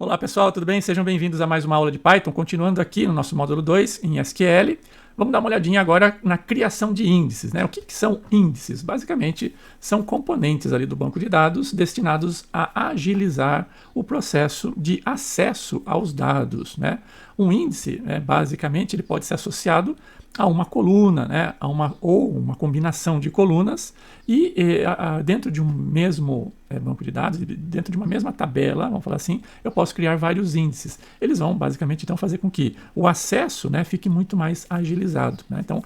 Olá pessoal, tudo bem? Sejam bem-vindos a mais uma aula de Python. Continuando aqui no nosso módulo 2 em SQL, vamos dar uma olhadinha agora na criação de índices, né? O que são índices? Basicamente, são componentes ali do banco de dados destinados a agilizar o processo de acesso aos dados, né? Um índice, basicamente, ele pode ser associado a uma coluna, né, ou uma combinação de colunas e dentro de um mesmo banco de dados, dentro de uma mesma tabela, vamos falar assim, eu posso criar vários índices. Eles vão basicamente então fazer com que o acesso, né, fique muito mais agilizado, né? Então,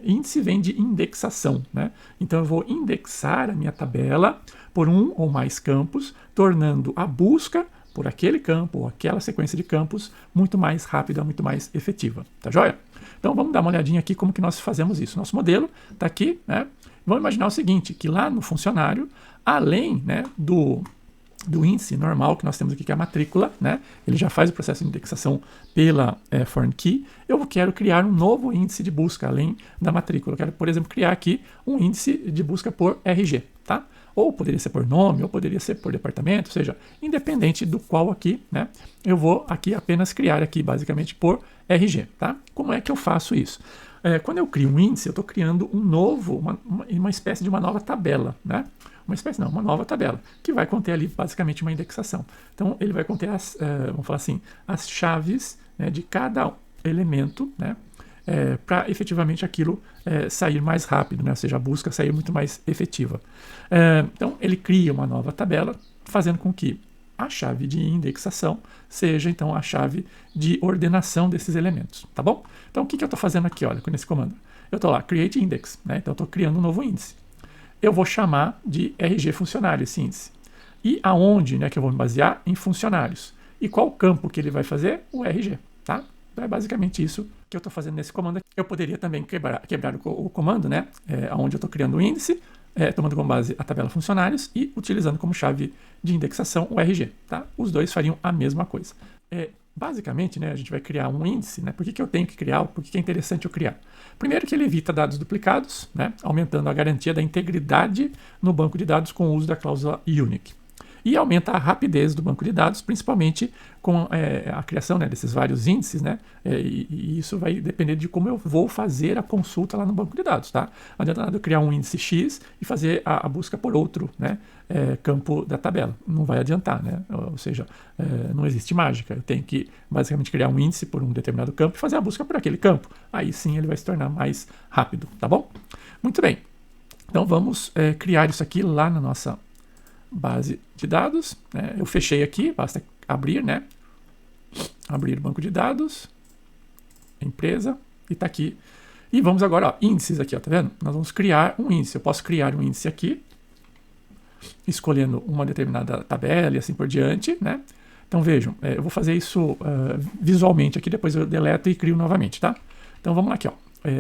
índice vem de indexação, né? Então eu vou indexar a minha tabela por um ou mais campos, tornando a busca por aquele campo ou aquela sequência de campos muito mais rápida, muito mais efetiva. Tá joia? Então vamos dar uma olhadinha aqui como que nós fazemos isso. Nosso modelo está aqui, né? Vamos imaginar o seguinte, que lá no funcionário, além, né, do índice normal que nós temos aqui, que é a matrícula, né? Ele já faz o processo de indexação pela foreign key. Eu quero criar um novo índice de busca além da matrícula. Eu quero, por exemplo, criar aqui um índice de busca por RG, tá? Ou poderia ser por nome, ou poderia ser por departamento, ou seja, independente do qual aqui, né? Eu vou aqui apenas criar aqui basicamente por RG, tá? Como é que eu faço isso? Quando eu crio um índice, eu estou criando um novo, uma espécie de uma nova tabela, né? Uma nova tabela, que vai conter ali basicamente uma indexação. Então, ele vai conter vamos falar assim, as chaves, né, de cada elemento, né? Para efetivamente aquilo sair mais rápido, né? Ou seja, a busca sair muito mais efetiva. Então, ele cria uma nova tabela, fazendo com que a chave de indexação seja, então, a chave de ordenação desses elementos, tá bom? Então, o que eu estou fazendo aqui, olha, com esse comando? Eu estou lá, create index, né? Então, eu estou criando um novo índice. Eu vou chamar de RG funcionário esse índice. E aonde, né, que eu vou me basear? Em funcionários. E qual campo que ele vai fazer? O RG, tá? Então é basicamente isso que eu estou fazendo nesse comando aqui. Eu poderia também quebrar o comando, né, onde eu estou criando o índice, tomando como base a tabela funcionários e utilizando como chave de indexação o RG. Tá? Os dois fariam a mesma coisa. Basicamente, né, a gente vai criar um índice. Né? Por que eu tenho que criar? Por que é interessante eu criar? Primeiro que ele evita dados duplicados, né, aumentando a garantia da integridade no banco de dados com o uso da cláusula unique. E aumenta a rapidez do banco de dados, principalmente com a criação, né, desses vários índices, né, e isso vai depender de como eu vou fazer a consulta lá no banco de dados. Tá? Não adianta nada eu criar um índice X e fazer a busca por outro, né, campo da tabela. Não vai adiantar, né? Ou seja, não existe mágica. Eu tenho que basicamente criar um índice por um determinado campo e fazer a busca por aquele campo. Aí sim ele vai se tornar mais rápido, tá bom? Muito bem. Então vamos criar isso aqui lá na nossa base de dados, né? Eu fechei aqui, basta abrir, né? Abrir banco de dados, empresa, e está aqui. E vamos agora, ó, índices aqui, ó, tá vendo? Nós vamos criar um índice. Eu posso criar um índice aqui, escolhendo uma determinada tabela e assim por diante, né? Então vejam, eu vou fazer isso visualmente aqui, depois eu deleto e crio novamente, tá? Então vamos lá aqui, ó.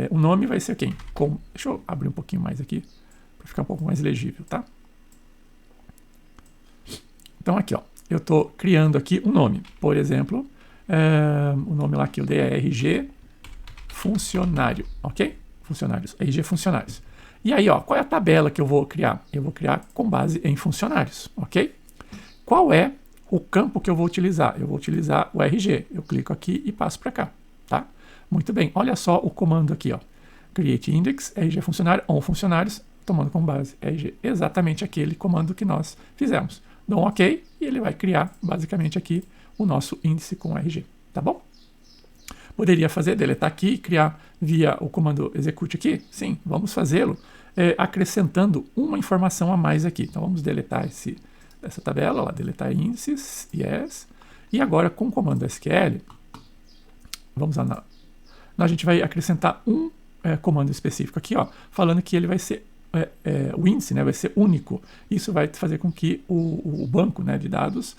O nome vai ser quem? Deixa eu abrir um pouquinho mais aqui, para ficar um pouco mais legível, tá? Então aqui, ó, eu estou criando aqui um nome. Por exemplo, o nome lá que eu dei é RG funcionário, ok? Funcionários, RG funcionários. E aí, ó, qual é a tabela que eu vou criar? Eu vou criar com base em funcionários, ok? Qual é o campo que eu vou utilizar? Eu vou utilizar o RG. Eu clico aqui e passo para cá, tá? Muito bem, olha só o comando aqui, ó. Create index, RG funcionário, on funcionários, tomando como base RG. Exatamente aquele comando que nós fizemos. Dou um OK e ele vai criar basicamente aqui o nosso índice com RG, tá bom? Poderia fazer, deletar aqui e criar via o comando execute aqui? Sim, vamos fazê-lo acrescentando uma informação a mais aqui. Então vamos deletar essa tabela, lá, deletar índices, yes. E agora com o comando SQL, vamos lá, a gente vai acrescentar um comando específico aqui, ó, falando que ele vai ser o índice, né, vai ser único. Isso vai fazer com que o banco, né, de dados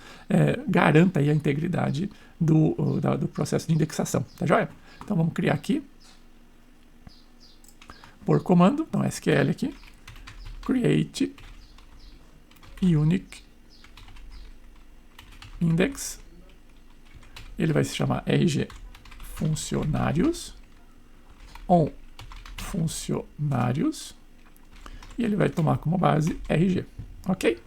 garanta aí a integridade do processo de indexação. Tá joia? Então vamos criar aqui por comando, então SQL aqui, create unique index. Ele vai se chamar RG funcionários, on funcionários, e ele vai tomar como base RG, ok?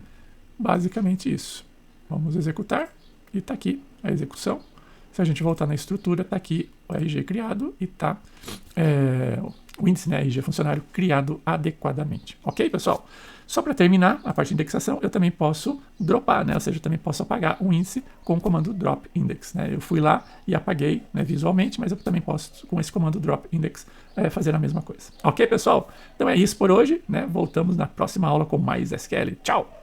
Basicamente isso. Vamos executar e está aqui a execução. Se a gente voltar na estrutura, está aqui o RG criado e está o índice, né, RG funcionário criado adequadamente. Ok, pessoal? Só para terminar a parte de indexação, eu também posso dropar, né? Ou seja, eu também posso apagar um índice com o comando drop index. Né? Eu fui lá e apaguei, né, visualmente, mas eu também posso, com esse comando drop index, fazer a mesma coisa. Ok, pessoal? Então é isso por hoje. Né? Voltamos na próxima aula com mais SQL. Tchau!